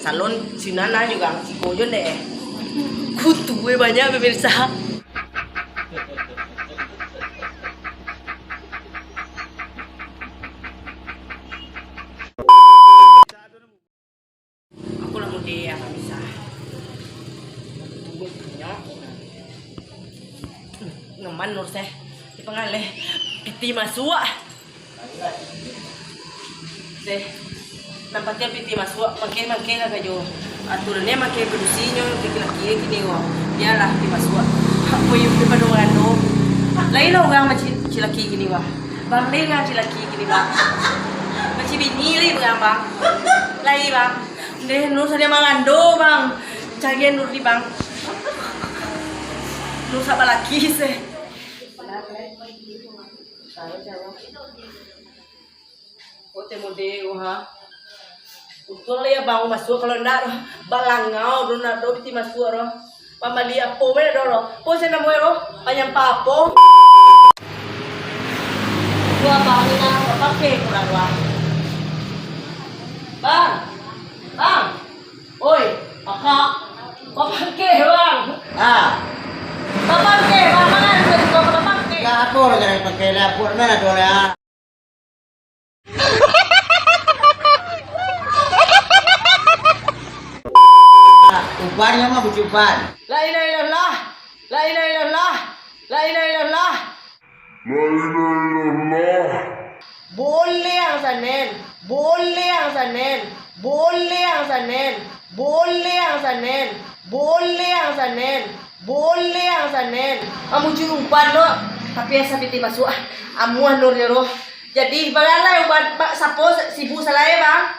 salon si Nana juga si Kojon deh. Kutu gue banyak pemirsa. Aku lah mudi yang bisa. Tunggu nyok. Ngaman nur teh. Di pengalih piti masuk. Teh. Nampaknya piti masuk, makai lah kajo. Aturannya makai produksinya laki-laki gini kok. Biarlah piti masuk. Apa yung dipadungan do? Lain lah orang macam laki gini wah. Bang lain lah laki gini bang. Macam bini bang bang. Lain bang. Deh nur saja mangando bang. Cagian nur di bang. Nur sama laki sih. Oh temu deh wah. Utul ya bang masuk kalau ndak balangau do nado biti masuk ro. Pamali apo me do ro. Po se namo ro panyam papo. Gua bang na pakai kurang wah. Bang. Bang. Oi, kakak. Pakai bang. Ah, Pakai bang mana itu pakai. ya apa lo jangan pakai lapor mana tuh ya? Ubannya mah bujuban. La ilaha illallah. La ilaha illallah. La ilaha illallah. Boleh yang sanen. Boleh yang sanen. Boleh yang sanen. Boleh yang sanen. Boleh yang sanen. Boleh yang sanen. Kamu jumpan lo. Tapi yang sapi tiba masuk. Amuan nur roh. Jadi bagaimana yang sapo sibu salaya bang?